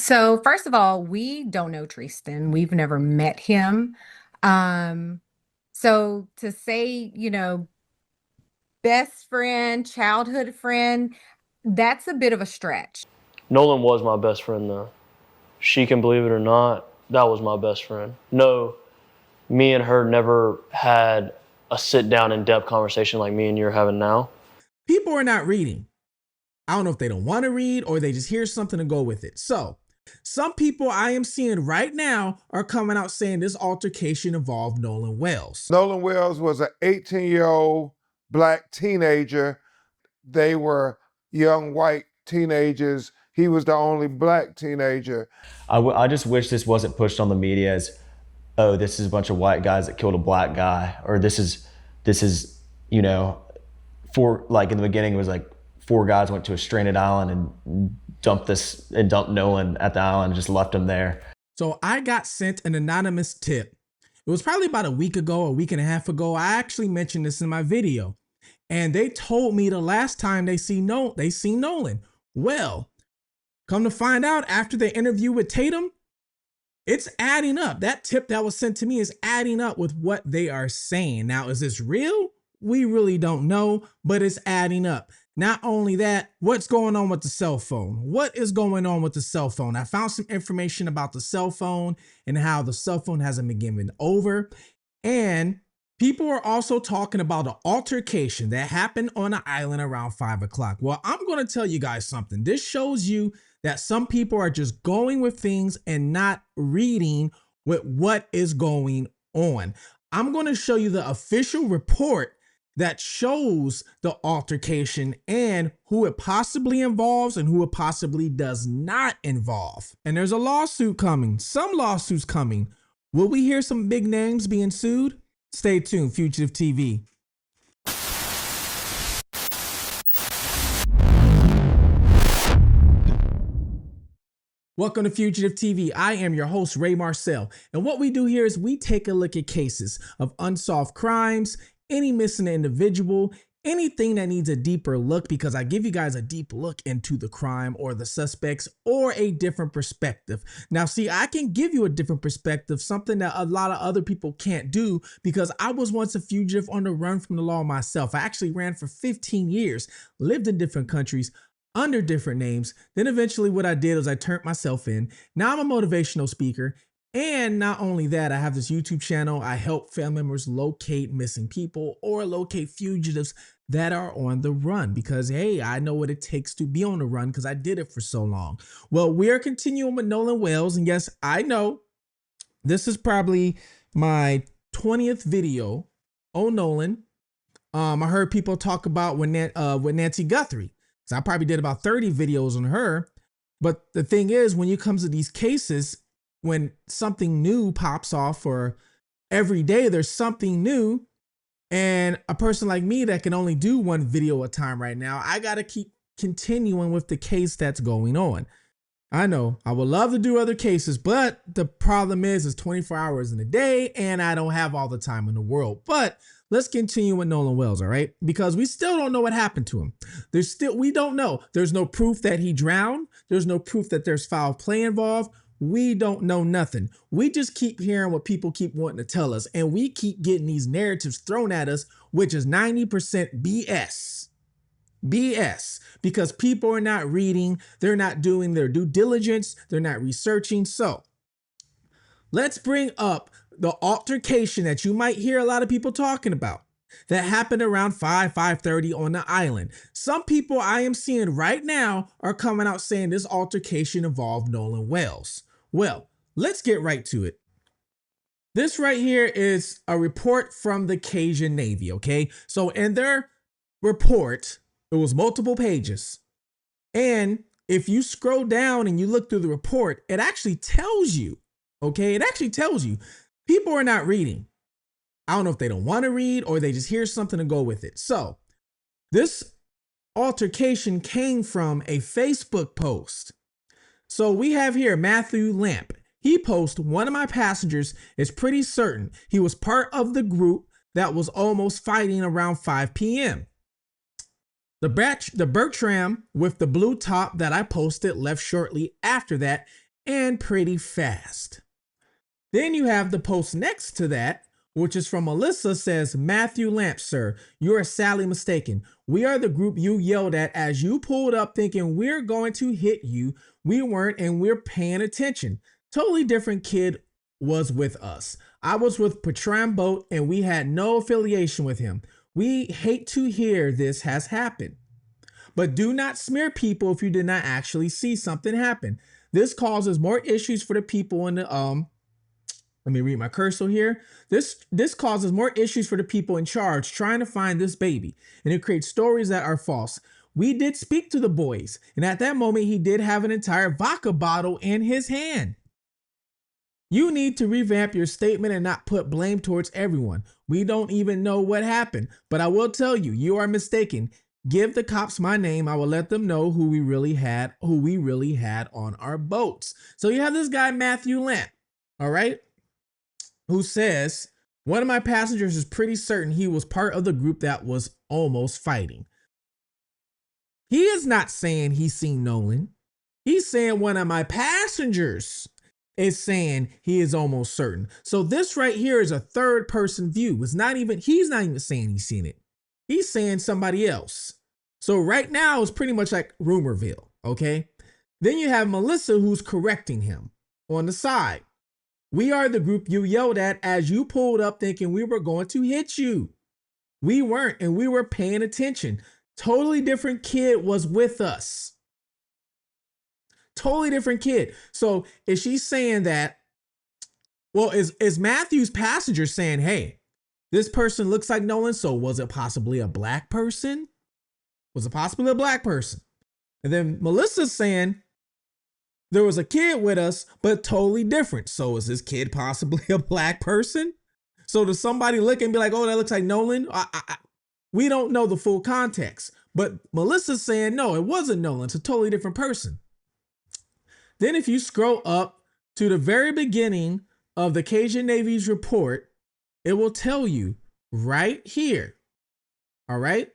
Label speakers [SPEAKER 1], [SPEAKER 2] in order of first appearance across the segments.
[SPEAKER 1] So first of all, we don't know Tristan. We've never met him. Um, so to say, best friend, childhood friend, that's a bit of a stretch.
[SPEAKER 2] Nolan was my best friend though. She can believe it or not, that was my best friend. No, me and her never had a sit down in depth conversation like me and you're having now.
[SPEAKER 3] People are not reading. I don't know if they don't want to read or they just hear something to go with it. So some people I am seeing right now are coming out saying this altercation involved Nolan Wells.
[SPEAKER 4] Nolan Wells was an 18-year-old black teenager. They were young white teenagers. He was the only black teenager.
[SPEAKER 5] I just wish this wasn't pushed on the media as, oh, this is a bunch of white guys that killed a black guy, or this is, like in the beginning it was like 4 guys went to a stranded island and dumped Nolan at the island and just left him there.
[SPEAKER 3] So I got sent an anonymous tip. It was probably about a week ago, a week and a half ago. I actually mentioned this in my video, and they told me the last time they seen Nolan. Well, come to find out, after the interview with Tatum, it's adding up. That tip that was sent to me is adding up with what they are saying. Now, is this real? We really don't know, but it's adding up. Not only that, what's going on with the cell phone? What is going on with the cell phone? I found some information about the cell phone and how the cell phone hasn't been given over. And people are also talking about an altercation that happened on an island around 5 o'clock. Well, I'm going to tell you guys something. This shows you that some people are just going with things and not reading with what is going on. I'm going to show you the official report that shows the altercation and who it possibly involves and who it possibly does not involve. And there's a lawsuit coming, some lawsuits coming. Will we hear some big names being sued? Stay tuned, Fugitive TV. Welcome to Fugitive TV. I am your host, Ray Marcel. And what we do here is we take a look at cases of unsolved crimes, any missing individual, anything that needs a deeper look, because I give you guys a deep look into the crime or the suspects or a different perspective. Now, see, I can give you a different perspective, something that a lot of other people can't do, because I was once a fugitive on the run from the law myself. I actually ran for 15 years, lived in different countries, under different names. Then eventually what I did was I turned myself in. Now I'm a motivational speaker. And not only that, I have this YouTube channel. I help family members locate missing people or locate fugitives that are on the run, because, hey, I know what it takes to be on the run because I did it for so long. Well, we are continuing with Nolan Wells. And yes, I know this is probably my 20th video on Nolan. I heard people talk about with Nancy Guthrie. So I probably did about 30 videos on her. But the thing is, when it comes to these cases, when something new pops off, or every day there's something new, and a person like me that can only do one video at a time right now, I got to keep continuing with the case that's going on. I know I would love to do other cases, but the problem is it's 24 hours in a day and I don't have all the time in the world. But let's continue with Nolan Wells, all right? Because we still don't know what happened to him. We don't know. There's no proof that he drowned. There's no proof that there's foul play involved. We don't know nothing. We just keep hearing what people keep wanting to tell us, and we keep getting these narratives thrown at us, which is 90% BS. BS, because people are not reading, they're not doing their due diligence, they're not researching. So let's bring up the altercation that you might hear a lot of people talking about that happened around 5:30 on the island. Some people I am seeing right now are coming out saying this altercation involved Nolan Wells. Well, let's get right to it. This right here is a report from the Cajun Navy, okay? So in their report, it was multiple pages. And if you scroll down and you look through the report, it actually tells you, okay? It actually tells you people are not reading. I don't know if they don't want to read or they just hear something to go with it. So this altercation came from a Facebook post. So we have here Matthew Lamp. He posted, one of my passengers is pretty certain he was part of the group that was almost fighting around 5 p.m. The Bertram with the blue top that I posted left shortly after that, and pretty fast. Then you have the post next to that, which is from Melissa, says, Matthew Lamp, sir, you are sadly mistaken. We are the group you yelled at as you pulled up thinking we're going to hit you. We weren't, and we're paying attention. Totally different kid was with us. I was with Patram Boat and we had no affiliation with him. We hate to hear this has happened. But do not smear people if you did not actually see something happen. This causes more issues for the people in the let me read my cursor here. This causes more issues for the people in charge trying to find this baby, and it creates stories that are false. We did speak to the boys, and at that moment, he did have an entire vodka bottle in his hand. You need to revamp your statement and not put blame towards everyone. We don't even know what happened, but I will tell you, you are mistaken. Give the cops my name. I will let them know who we really had on our boats. So you have this guy, Matthew Lamp, all right, who says, one of my passengers is pretty certain he was part of the group that was almost fighting. He is not saying he's seen Nolan. He's saying one of my passengers is saying he is almost certain. So this right here is a third person view. He's not even saying he's seen it. He's saying somebody else. So right now it's pretty much like Rumorville, okay? Then you have Melissa who's correcting him on the side. We are the group you yelled at as you pulled up thinking we were going to hit you. We weren't, and we were paying attention. Totally different kid was with us. Totally different kid. So is she saying that, well, is Matthew's passenger saying, hey, this person looks like Nolan, so was it possibly a black person? Was it possibly a black person? And then Melissa's saying, there was a kid with us, but totally different. So is this kid possibly a black person? So does somebody look and be like, oh, that looks like Nolan? We don't know the full context. But Melissa's saying, no, it wasn't Nolan. It's a totally different person. Then if you scroll up to the very beginning of the Cajun Navy's report, it will tell you right here. All right.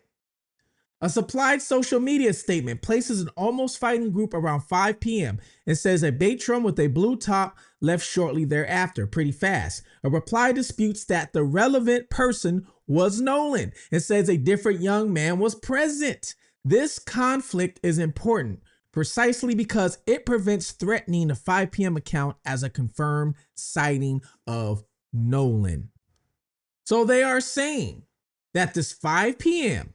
[SPEAKER 3] A supplied social media statement places an almost fighting group around 5 p.m. and says a Batrum with a blue top left shortly thereafter, pretty fast. A reply disputes that the relevant person was Nolan and says a different young man was present. This conflict is important precisely because it prevents threatening the 5 p.m. account as a confirmed sighting of Nolan. So they are saying that this 5 p.m.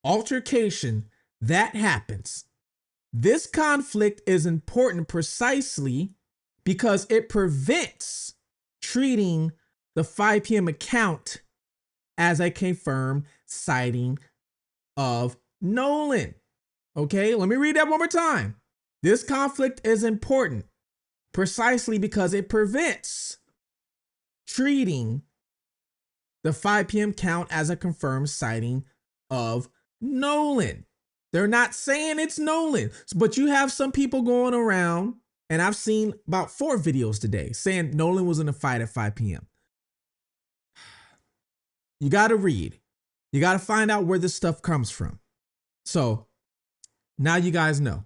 [SPEAKER 3] altercation that happens, this conflict is important precisely because it prevents treating the 5 p.m. account as a confirmed sighting of Nolan. Okay, let me read that one more time. This conflict is important precisely because it prevents treating the 5 p.m. count as a confirmed sighting of Nolan. They're not saying it's Nolan, but you have some people going around, and I've seen about 4 videos today saying Nolan was in a fight at 5 p.m. You got to read. You got to find out where this stuff comes from. So now you guys know.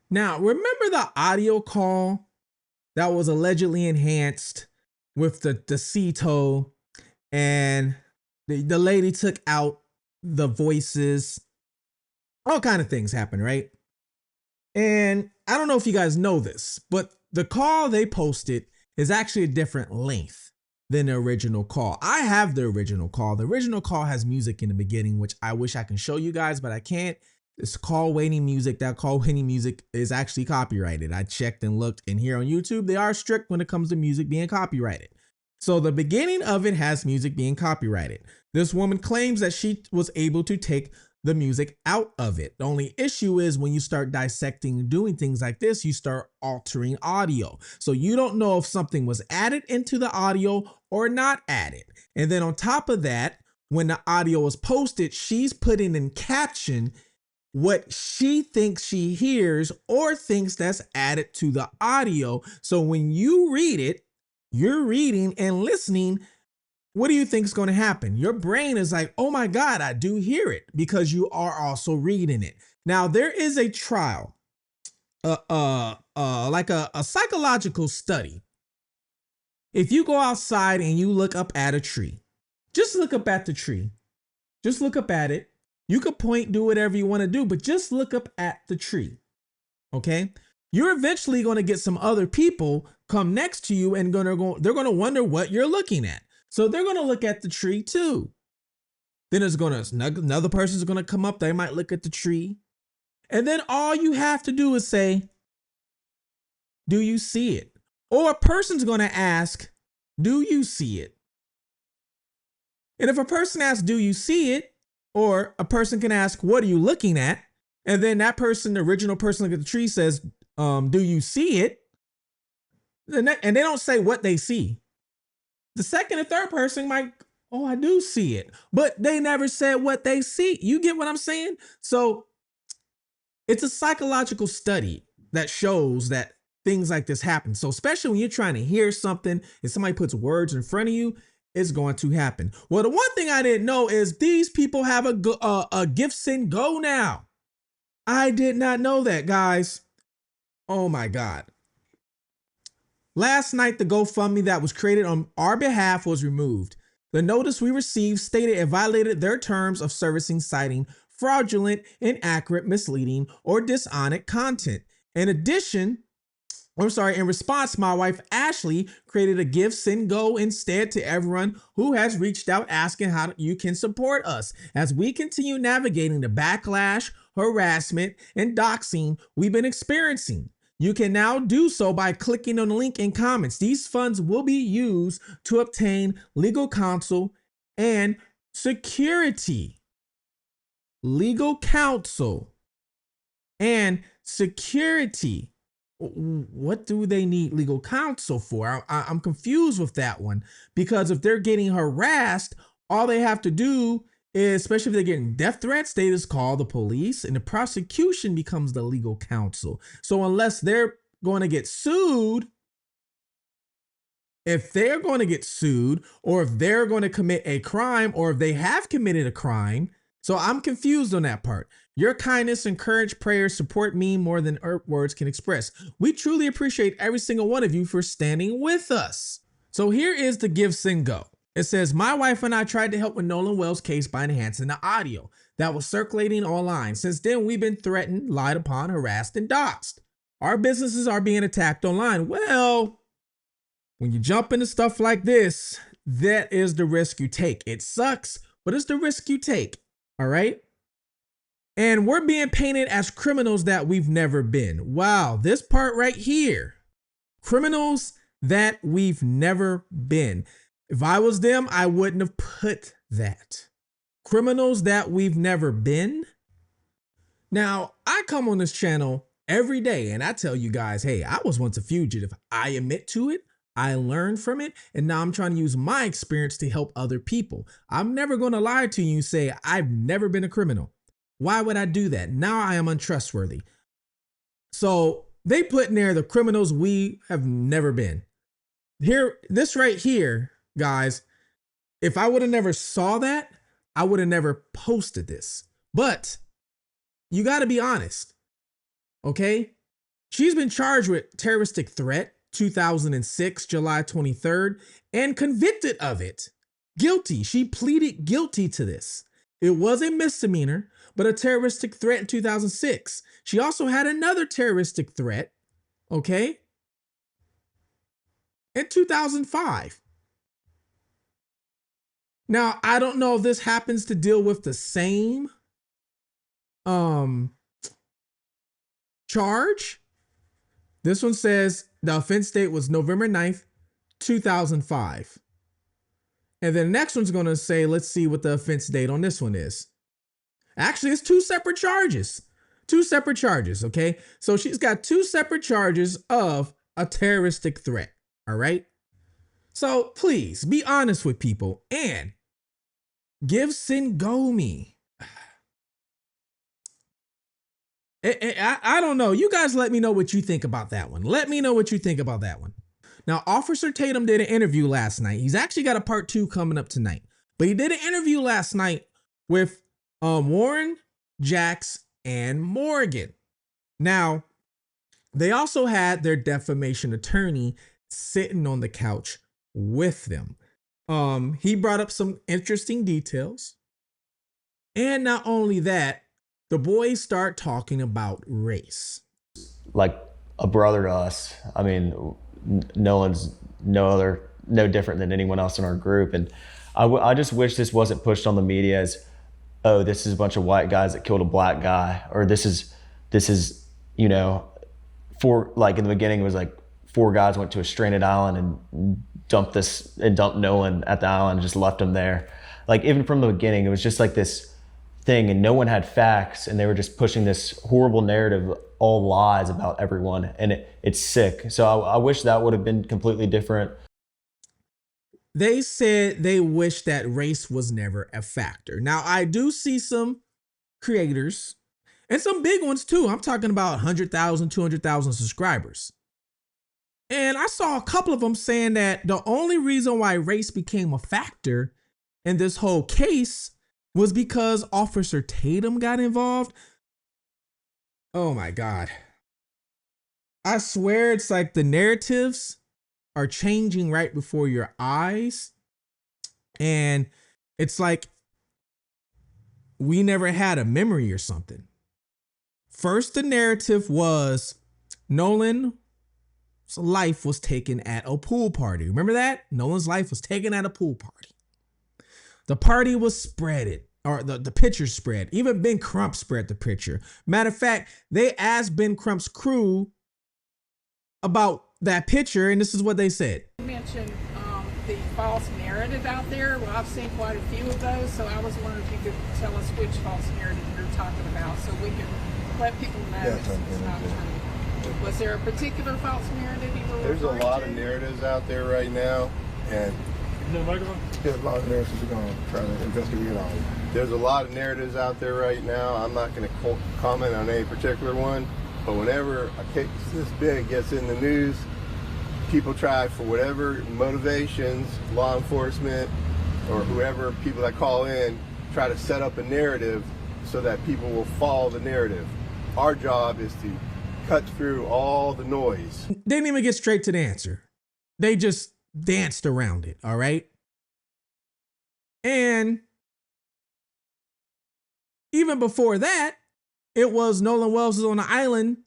[SPEAKER 3] Now, remember the audio call that was allegedly enhanced with the CETO, and the lady took out the voices, all kind of things happened, right? And I don't know if you guys know this, but the call they posted is actually a different length than the original call. I have the original call. The original call has music in the beginning, which I wish I can show you guys, but I can't. It's call waiting music. That call waiting music is actually copyrighted. I checked and looked, and here on YouTube, they are strict when it comes to music being copyrighted. So the beginning of it has music being copyrighted. This woman claims that she was able to take the music out of it. The only issue is when you start dissecting and doing things like this, you start altering audio. So you don't know if something was added into the audio or not added. And then on top of that, when the audio was posted, she's putting in caption what she thinks she hears or thinks that's added to the audio. So when you read it, you're reading and listening. What do you think is going to happen? Your brain is like, oh my God, I do hear it, because you are also reading it. Now, there is a trial like a psychological study. If you go outside and you look up at a tree, just look up at the tree. Just look up at it. You could point, do whatever you want to do, but just look up at the tree. Okay? You're eventually going to get some other people come next to you and they're going to wonder what you're looking at. So they're going to look at the tree too. Then another person's going to come up. They might look at the tree. And then all you have to do is say, do you see it? Or a person's going to ask, do you see it? And if a person asks, do you see it? Or a person can ask, what are you looking at? And then that person, the original person looking at the tree says, do you see it? And they don't say what they see. The second and third person might, oh, I do see it. But they never said what they see. You get what I'm saying? So it's a psychological study that shows that things like this happen. So especially when you're trying to hear something and somebody puts words in front of you, it's going to happen. Well, the one thing I didn't know is these people have a gift send go now. I did not know that, guys. Oh my God. Last night, the GoFundMe that was created on our behalf was removed. The notice we received stated it violated their terms of servicing, citing fraudulent, inaccurate, misleading, or dishonest content. In response, my wife Ashley created a Give, Send, Go instead to everyone who has reached out asking how you can support us as we continue navigating the backlash, harassment, and doxing we've been experiencing. You can now do so by clicking on the link in comments. These funds will be used to obtain legal counsel and security. Legal counsel and security. What do they need legal counsel for? I'm confused with that one, because if they're getting harassed, all they have to do is, especially if they're getting death threats, they just call the police and the prosecution becomes the legal counsel. So unless they're going to get sued, if they're going to get sued, or if they're going to commit a crime, or if they have committed a crime, so I'm confused on that part. Your kindness, encourage, prayers, support me more than words can express. We truly appreciate every single one of you for standing with us. So here is the Give, Send, Go. It says, my wife and I tried to help with Nolan Wells' case by enhancing the audio that was circulating online. Since then, we've been threatened, lied upon, harassed, and doxxed. Our businesses are being attacked online. Well, when you jump into stuff like this, that is the risk you take. It sucks, but it's the risk you take. All right. And we're being painted as criminals that we've never been. Wow. This part right here, criminals that we've never been. If I was them, I wouldn't have put that. Criminals that we've never been. Now, I come on this channel every day and I tell you guys, hey, I was once a fugitive. I admit to it. I learned from it, and now I'm trying to use my experience to help other people. I'm never going to lie to you and say I've never been a criminal. Why would I do that? Now I am untrustworthy. So they put in there the criminals we have never been. Here, this right here, guys, if I would have never saw that, I would have never posted this. But you got to be honest, okay? She's been charged with terroristic threat, 2006, July 23rd, and convicted of it. Guilty. She pleaded guilty to this. It was a misdemeanor, but a terroristic threat in 2006. She also had another terroristic threat, okay, in 2005. Now, I don't know if this happens to deal with the same charge. This one says the offense date was November 9th, 2005. And then the next one's going to say, let's see what the offense date on this one is. Actually, it's two separate charges. Two separate charges, okay? So she's got two separate charges of a terroristic threat, all right? So please be honest with people and give, send, go me. I don't know. You guys let me know what you think about that one. Let me know what you think about that one. Now, Officer Tatum did an interview last night. He's actually got a part 2 coming up tonight. But he did an interview last night with Warren, Jax, and Morgan. Now, They also had their defamation attorney sitting on the couch with them. He brought up some interesting details. And not only that, the boys start talking about race.
[SPEAKER 5] Like a brother to us. I mean, Nolan's no different than anyone else in our group. And I just wish this wasn't pushed on the media as, oh, this is a bunch of white guys that killed a black guy, or this is, you know, like in the beginning it was like 4 guys went to a stranded island and dumped Nolan at the island and just left him there. Like even from the beginning, it was just like this thing, and no one had facts, and they were just pushing this horrible narrative, all lies about everyone, and it's sick. So I wish that would have been completely different.
[SPEAKER 3] They said they wish that race was never a factor. Now, I do see some creators and some big ones too. I'm talking about 100,000, 200,000 subscribers. And I saw a couple of them saying that the only reason why race became a factor in this whole case was because Officer Tatum got involved. Oh my God. I swear it's like the narratives are changing right before your eyes. And it's like we never had a memory or something. First, the narrative was Nolan's life was taken at a pool party. Remember that? Nolan's life was taken at a pool party. The party was spreaded, or the picture spread. Even Ben Crump spread the picture. Matter of fact, they asked Ben Crump's crew about that picture, and this is what they said.
[SPEAKER 6] You mentioned the false narrative out there. Well, I've seen quite a few of those, so I was wondering if you could tell us which false narrative you're talking about so we can let people know it's not true. Was there a particular false narrative you were
[SPEAKER 7] There's a
[SPEAKER 6] referring
[SPEAKER 7] lot
[SPEAKER 6] to?
[SPEAKER 7] of narratives out there right now, and
[SPEAKER 4] There's a lot of narratives we're going to try to investigate all.
[SPEAKER 7] there's a lot of narratives out there right now. I'm not going to comment on any particular one, but whenever a case this big gets in the news, people try, for whatever motivations, law enforcement or whoever, people that call in, try to set up a narrative so that people will follow the narrative. Our job is to cut through all the noise.
[SPEAKER 3] They didn't even get straight to the answer. They just danced around it, all right? And even before that, it was Nolan Wells was on the island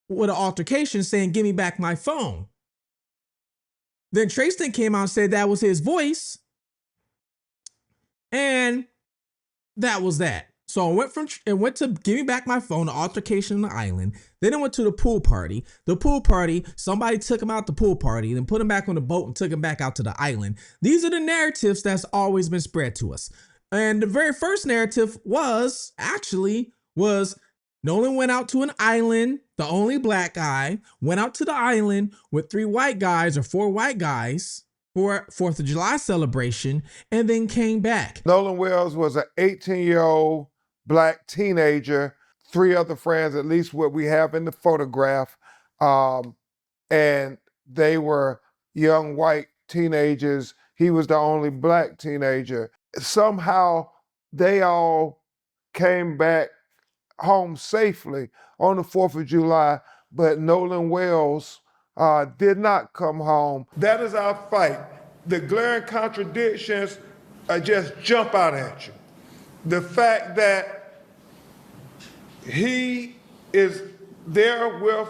[SPEAKER 3] with an altercation saying, "Give me back my phone." Then Trayston came out and said that was his voice. And that was that. So it went to "Give me back my phone," the altercation on the island. Then it went to the pool party. The pool party, somebody took him out the pool party, then put him back on the boat and took him back out to the island. These are the narratives that's always been spread to us. And the very first narrative was Nolan went out to an island, the only black guy, went out to the island with 3 white guys or 4 white guys for 4th of July celebration, and then came back.
[SPEAKER 4] Nolan Wells was an 18-year-old black teenager, 3 other friends, at least what we have in the photograph. And they were young white teenagers. He was the only black teenager. Somehow they all came back home safely on the 4th of July, but Nolan Wells did not come home. That is our fight. The glaring contradictions just jump out at you. The fact that he is there with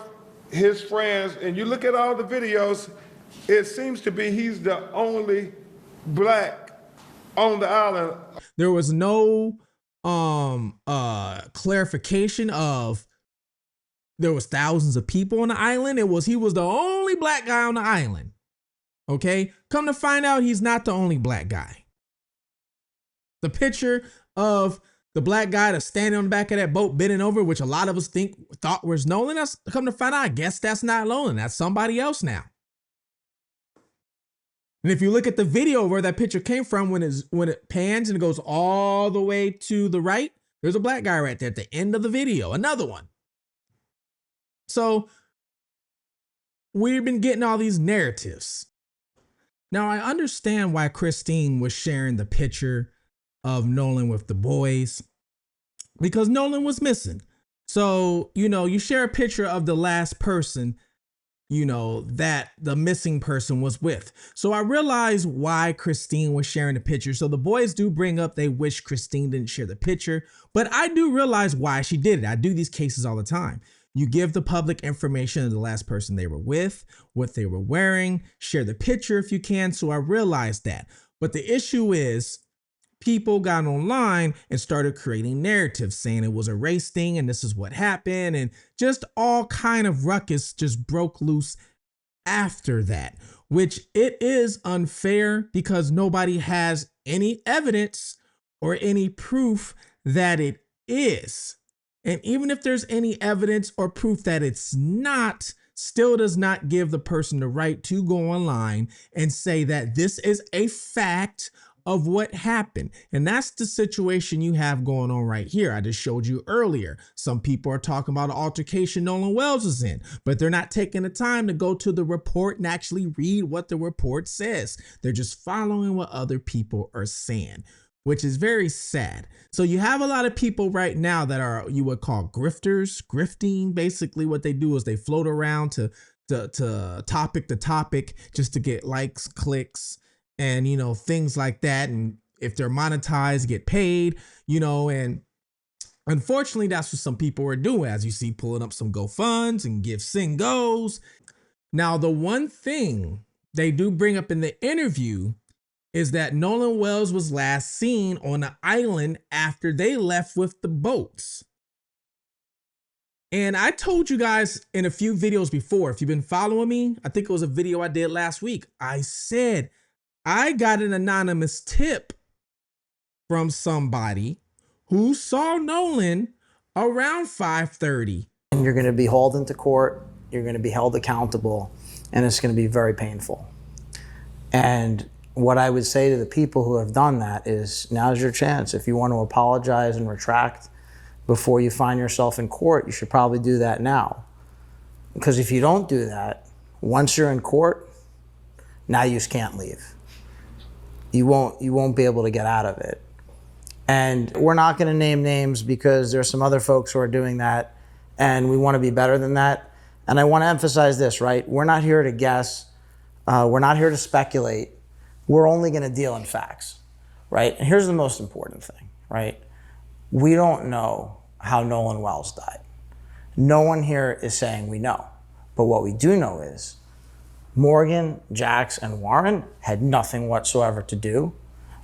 [SPEAKER 4] his friends, and you look at all the videos, it seems to be he's the only black on the island.
[SPEAKER 3] There was no clarification of there was thousands of people on the island. He was the only black guy on the island. Okay, come to find out, he's not the only black guy. The picture of the black guy that's standing on the back of that boat bending over, which a lot of us thought was Nolan, that's come to find out, I guess that's not Nolan, that's somebody else now. And if you look at the video where that picture came from, when it pans and it goes all the way to the right, there's a black guy right there at the end of the video, another one. So we've been getting all these narratives. Now, I understand why Christine was sharing the picture of Nolan with the boys, because Nolan was missing. So, you share a picture of the last person, that the missing person was with. So I realized why Christine was sharing the picture. So the boys do bring up they wish Christine didn't share the picture, but I do realize why she did it. I do these cases all the time. You give the public information of the last person they were with, what they were wearing, share the picture if you can. So I realized that. But the issue is, people got online and started creating narratives saying it was a race thing and this is what happened, and just all kind of ruckus just broke loose after that, which it is unfair because nobody has any evidence or any proof that it is. And even if there's any evidence or proof that it's not, still does not give the person the right to go online and say that this is a fact of what happened. And that's the situation you have going on right here. I just showed you earlier. Some people are talking about an altercation Nolan Wells is in, but they're not taking the time to go to the report and actually read what the report says. They're just following what other people are saying, which is very sad. So you have a lot of people right now that are, you would call grifters, grifting. Basically what they do is they float around to topic to topic just to get likes, clicks, and, things like that. And if they're monetized, get paid, and unfortunately, that's what some people are doing, as you see, pulling up some GoFunds and give sing goes. Now, the one thing they do bring up in the interview is that Nolan Wells was last seen on the island after they left with the boats. And I told you guys in a few videos before, if you've been following me, I think it was a video I did last week. I said, I got an anonymous tip from somebody who saw Nolan around 5:30.
[SPEAKER 8] And you're going to be hauled into court, you're going to be held accountable, and it's going to be very painful. And what I would say to the people who have done that is, now's your chance. If you want to apologize and retract before you find yourself in court, you should probably do that now. Because if you don't do that, once you're in court, now you just can't leave. You won't be able to get out of it. And we're not going to name names because there's some other folks who are doing that, and we want to be better than that. And I want to emphasize this, right? We're not here to guess. We're not here to speculate. We're only going to deal in facts, right? And here's the most important thing, right? We don't know how Nolan Wells died. No one here is saying we know. But what we do know is Morgan, Jax, and Warren had nothing whatsoever to do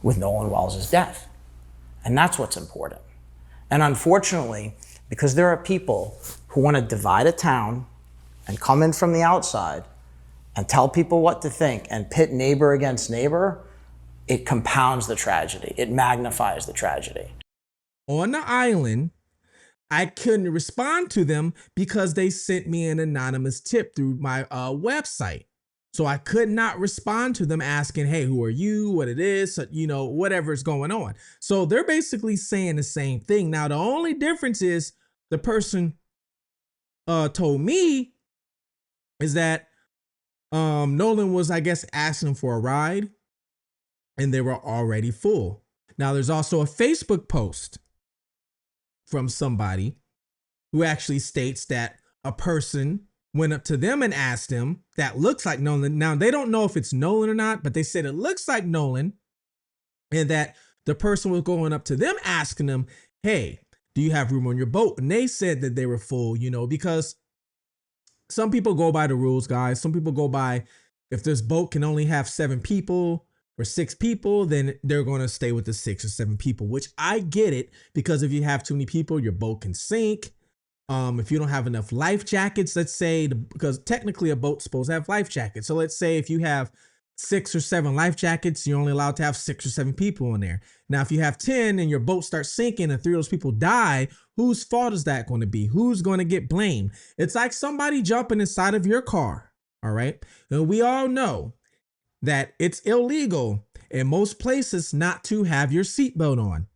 [SPEAKER 8] with Nolan Wells' death. And that's what's important. And unfortunately, because there are people who want to divide a town and come in from the outside and tell people what to think and pit neighbor against neighbor, it compounds the tragedy. It magnifies the tragedy.
[SPEAKER 3] On the island, I couldn't respond to them because they sent me an anonymous tip through my website. So I could not respond to them asking, hey, who are you, what it is, whatever's going on. So they're basically saying the same thing. Now, the only difference is the person told me is that Nolan was, I guess, asking for a ride and they were already full. Now, there's also a Facebook post from somebody who actually states that a person went up to them and asked them that looks like Nolan. Now, they don't know if it's Nolan or not, but they said it looks like Nolan, and that the person was going up to them asking them, hey, do you have room on your boat? And they said that they were full, because some people go by the rules, guys. Some people go by, if this boat can only have 7 people or 6 people, then they're going to stay with the 6 or 7 people, which I get it, because if you have too many people, your boat can sink. If you don't have enough life jackets, let's say, because technically a boat's supposed to have life jackets. So let's say if you have 6 or 7 life jackets, you're only allowed to have 6 or 7 people in there. Now, if you have 10 and your boat starts sinking and 3 of those people die, whose fault is that going to be? Who's going to get blamed? It's like somebody jumping inside of your car. All right. And we all know that it's illegal in most places not to have your seatbelt on.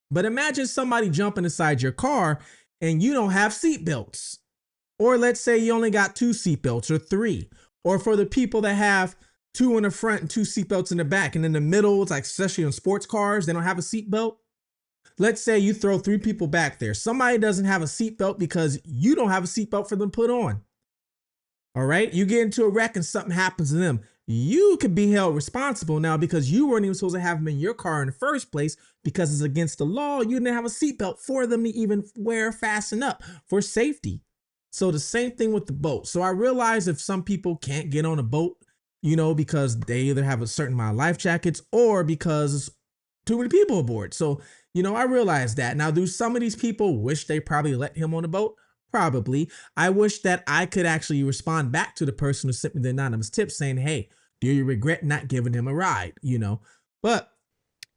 [SPEAKER 3] But imagine somebody jumping inside your car and you don't have seatbelts. Or let's say you only got 2 seatbelts or 3. Or for the people that have 2 in the front and 2 seatbelts in the back, and in the middle, it's like, especially on sports cars, they don't have a seatbelt. Let's say you throw 3 people back there. Somebody doesn't have a seatbelt because you don't have a seatbelt for them to put on. All right. You get into a wreck and something happens to them. You could be held responsible now because you weren't even supposed to have them in your car in the first place because it's against the law. You didn't have a seatbelt for them to even fasten up for safety. So the same thing with the boat. So I realize if some people can't get on a boat, because they either have a certain amount of life jackets or because too many people aboard. So, I realize that. Now, do some of these people wish they probably let him on the boat? Probably. I wish that I could actually respond back to the person who sent me the anonymous tip saying, hey, do you regret not giving him a ride? But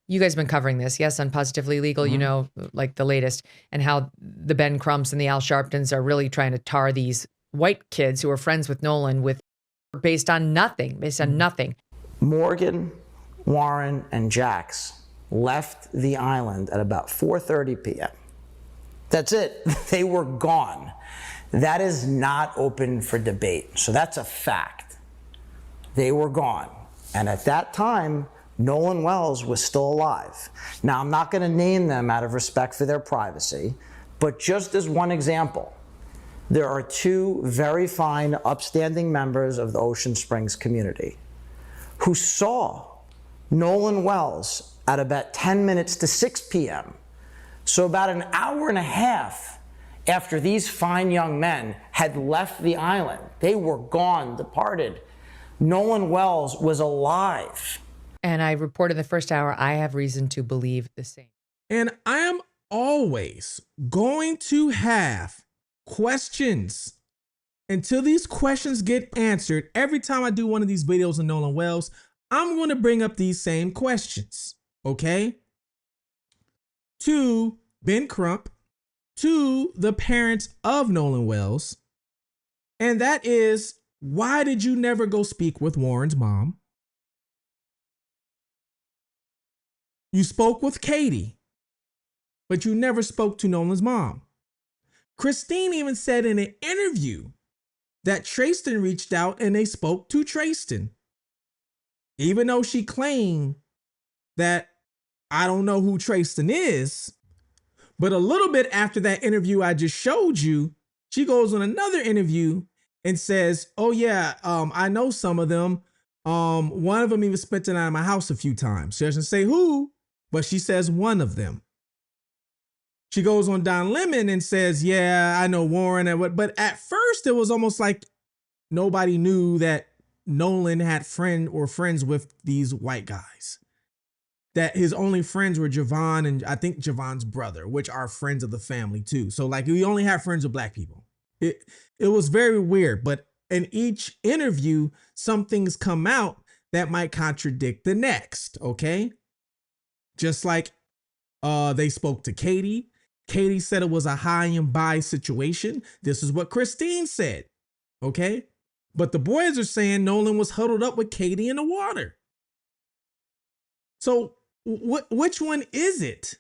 [SPEAKER 9] you guys have been covering this, yes, on Positively Legal, like the latest, and how the Ben Crumps and the Al Sharptons are really trying to tar these white kids who are friends with Nolan based on nothing.
[SPEAKER 8] Morgan, Warren, and Jax left the island at about 4:30 p.m. That's it. They were gone. That is not open for debate. So that's a fact. They were gone. And at that time, Nolan Wells was still alive. Now, I'm not going to name them out of respect for their privacy, but just as one example, there are 2 very fine, upstanding members of the Ocean Springs community who saw Nolan Wells at about 10 minutes to 6 p.m. So about an hour and a half after these fine young men had left the island, they were gone, departed. Nolan Wells was alive.
[SPEAKER 9] And I reported in the first hour, I have reason to believe the same.
[SPEAKER 3] And I am always going to have questions until these questions get answered. Every time I do one of these videos on Nolan Wells, I'm going to bring up these same questions, okay? To Ben Crump, to the parents of Nolan Wells, and that is, why did you never go speak with Warren's mom? You spoke with Katie, but you never spoke to Nolan's mom. Christine even said in an interview that Trayston reached out and they spoke to Trayston, even though she claimed that I don't know who Trayston is. But a little bit after that interview I just showed you, she goes on another interview and says, oh yeah, I know some of them. One of them even spent the night at my house a few times. She doesn't say who, but she says one of them. She goes on Don Lemon and says, yeah, I know Warren. But at first it was almost like nobody knew that Nolan had friends with these white guys. That his only friends were Javon and I think Javon's brother, which are friends of the family too. So like we only have friends with black people. It was very weird, but in each interview, some things come out that might contradict the next, okay? Just like they spoke to Katie. Katie said it was a high and by situation. This is what Christine said, okay? But the boys are saying Nolan was huddled up with Katie in the water. So which one is it?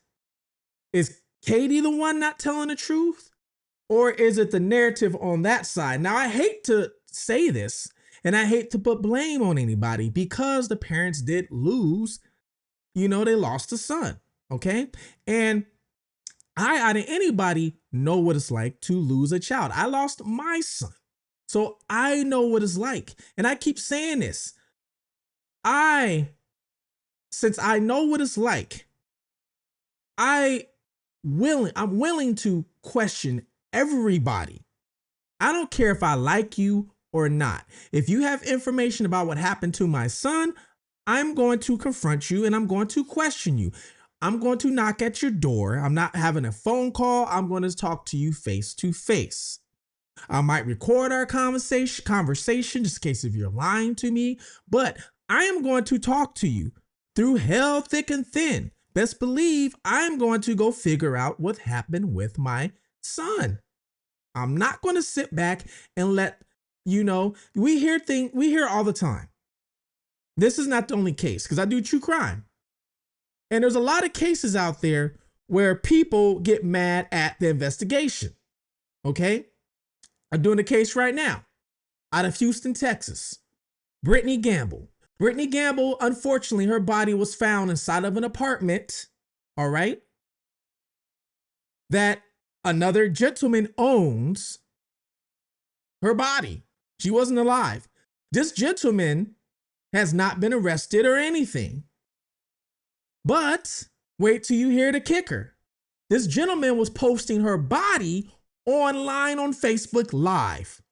[SPEAKER 3] Is Katie the one not telling the truth? Or is it the narrative on that side? Now, I hate to say this, and I hate to put blame on anybody because the parents did lose, they lost a son, okay? And I, out of anybody, know what it's like to lose a child. I lost my son. So I know what it's like. And I keep saying this. Since I know what it's like, I'm willing to question everybody. I don't care if I like you or not. If you have information about what happened to my son, I'm going to confront you and I'm going to question you. I'm going to knock at your door. I'm not having a phone call. I'm going to talk to you face to face. I might record our conversation just in case if you're lying to me, but I am going to talk to you through hell, thick and thin. Best believe I'm going to go figure out what happened with my son. I'm not going to sit back and let, we hear all the time. This is not the only case because I do true crime. And there's a lot of cases out there where people get mad at the investigation. Okay. I'm doing a case right now out of Houston, Texas. Brittany Gamble, unfortunately, her body was found inside of an apartment. All right. that another gentleman owns her body. She wasn't alive. This gentleman has not been arrested or anything. But wait till you hear the kicker. This gentleman was posting her body online on Facebook Live.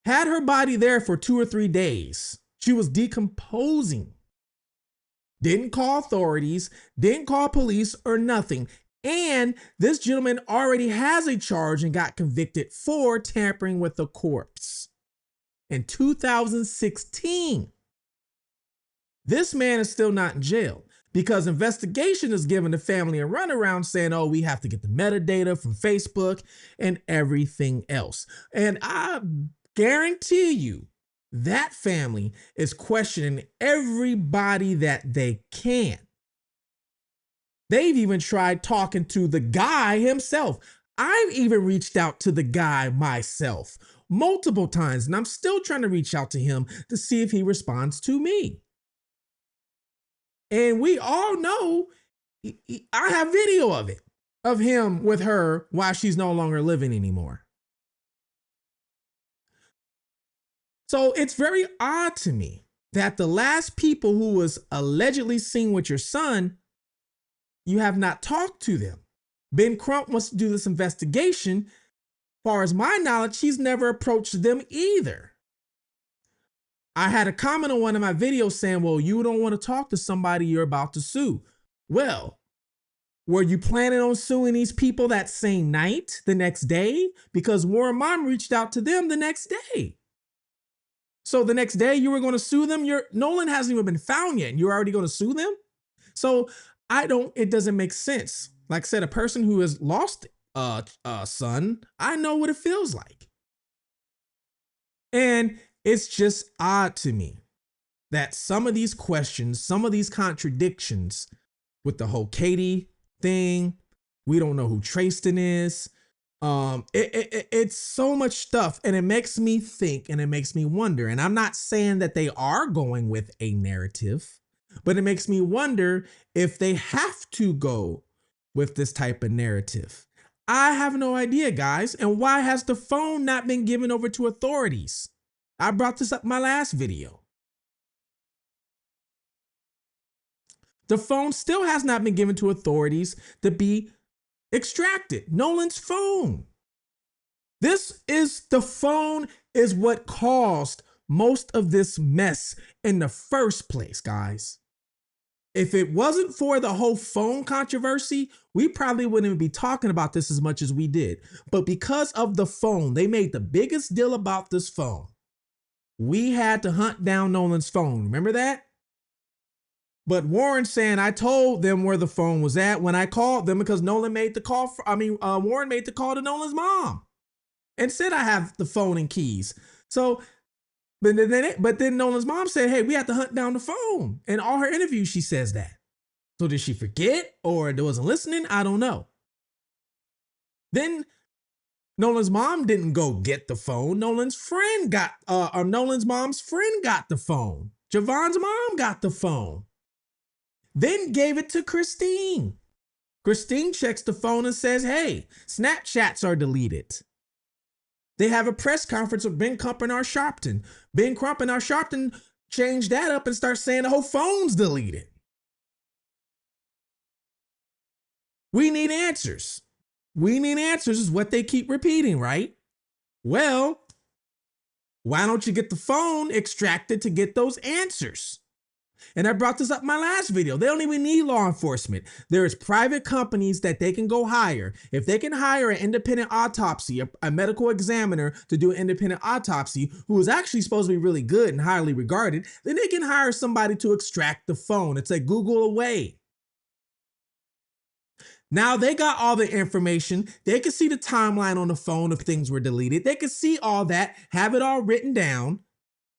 [SPEAKER 3] Had her body there for 2 or 3 days. She was decomposing. Didn't call authorities, didn't call police or nothing. And this gentleman already has a charge and got convicted for tampering with a corpse in 2016. This man is still not in jail because investigation is giving the family a runaround saying, oh, we have to get the metadata from Facebook and everything else. And I guarantee you that family is questioning everybody that they can. They've even tried talking to the guy himself. I've even reached out to the guy myself multiple times, and I'm still trying to reach out to him to see if he responds to me. And we all know, I have video of it, of him with her while she's no longer living anymore. So it's very odd to me that the last people who was allegedly seen with your son, you have not talked to them. Ben Crump wants to do this investigation. As far as my knowledge, he's never approached them either. I had a comment on one of my videos saying, well, you don't want to talk to somebody you're about to sue. Well, were you planning on suing these people that same night, the next day? Because Warren Mom reached out to them the next day. So the next day you were going to sue them. Nolan hasn't even been found yet and you're already going to sue them. So it doesn't make sense. Like I said, a person who has lost a son, I know what it feels like. And it's just odd to me that some of these questions, some of these contradictions with the whole Katie thing, we don't know who Tristan is. It's so much stuff, and it makes me think and it makes me wonder. And I'm not saying that they are going with a narrative, but it makes me wonder if they have to go with this type of narrative. I have no idea, guys. And why has the phone not been given over to authorities? I brought this up in my last video. The phone still has not been given to authorities to be extracted. Nolan's phone. The phone is what caused most of this mess in the first place, guys. If it wasn't for the whole phone controversy, we probably wouldn't even be talking about this as much as we did. But because of the phone, they made the biggest deal about this phone. We had to hunt down Nolan's phone. Remember that? But Warren saying, I told them where the phone was at when I called them because Nolan made the call. Warren made the call to Nolan's mom and said, I have the phone and keys. So, but then Nolan's mom said, hey, we have to hunt down the phone. In all her interviews, she says that. So did she forget or wasn't listening? I don't know. Then Nolan's mom didn't go get the phone. Nolan's mom's friend got the phone. Javon's mom got the phone. Then gave it to Christine. Christine checks the phone and says, hey, Snapchats are deleted. They have a press conference with Ben Crump and R. Sharpton. Ben Crump and R. Sharpton changed that up and start saying the whole phone's deleted. We need answers. We need answers is what they keep repeating, right? Well, why don't you get the phone extracted to get those answers? And I brought this up in my last video. They don't even need law enforcement. There is private companies that they can go hire. If they can hire an independent autopsy, a medical examiner to do an independent autopsy, who is actually supposed to be really good and highly regarded, then they can hire somebody to extract the phone. It's like Google away. Now they got all the information. They can see the timeline on the phone if things were deleted. They can see all that, have it all written down,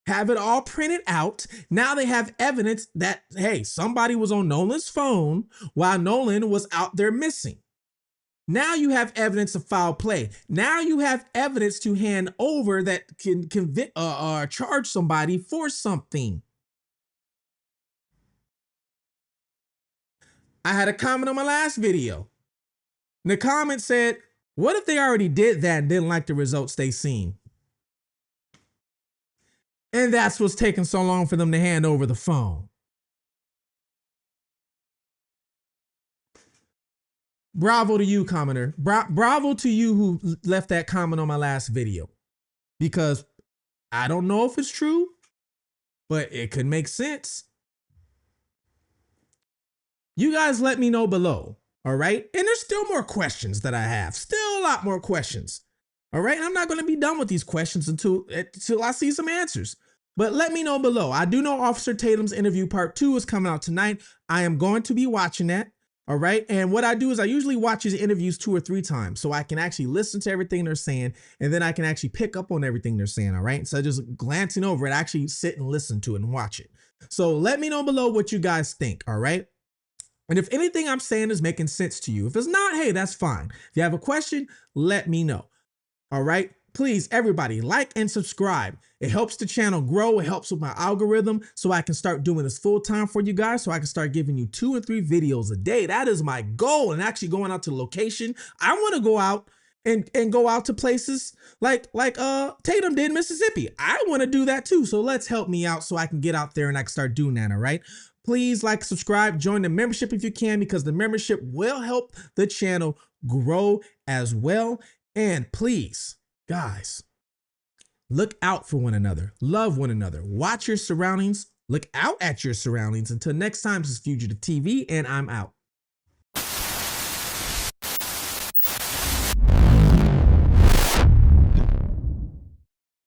[SPEAKER 3] have it all printed out. Now they have evidence that, hey, somebody was on Nolan's phone while Nolan was out there missing. Now you have evidence of foul play. Now you have evidence to hand over that can convict or charge somebody for something. I had a comment on my last video. And the comment said, what if they already did that and didn't like the results they seen? And that's what's taking so long for them to hand over the phone. Bravo to you, commenter. Bravo to you who left that comment on my last video. Because I don't know if it's true, but it could make sense. You guys let me know below, all right? And there's still more questions that I have. Still a lot more questions, all right? And I'm not going to be done with these questions until I see some answers. But let me know below. I do know Officer Tatum's interview part 2 is coming out tonight. I am going to be watching that. All right. And what I do is I usually watch his interviews 2 or 3 times so I can actually listen to everything they're saying, and then I can actually pick up on everything they're saying. All right. So just glancing over it, actually sit and listen to it and watch it. So let me know below what you guys think. All right. And if anything I'm saying is making sense to you, if it's not, hey, that's fine. If you have a question, let me know. All right. Please, everybody, like and subscribe. It helps the channel grow. It helps with my algorithm so I can start doing this full time for you guys, so I can start giving you 2 or 3 videos a day. That is my goal. And actually going out to location. I want to go out and go out to places like Tatum did in Mississippi. I want to do that too. So let's help me out so I can get out there and I can start doing that. All right. Please like, subscribe, join the membership if you can, because the membership will help the channel grow as well. And please, guys, look out for one another. Love one another. Watch your surroundings. Look out at your surroundings. Until next time, this is Fugitive TV, and I'm out.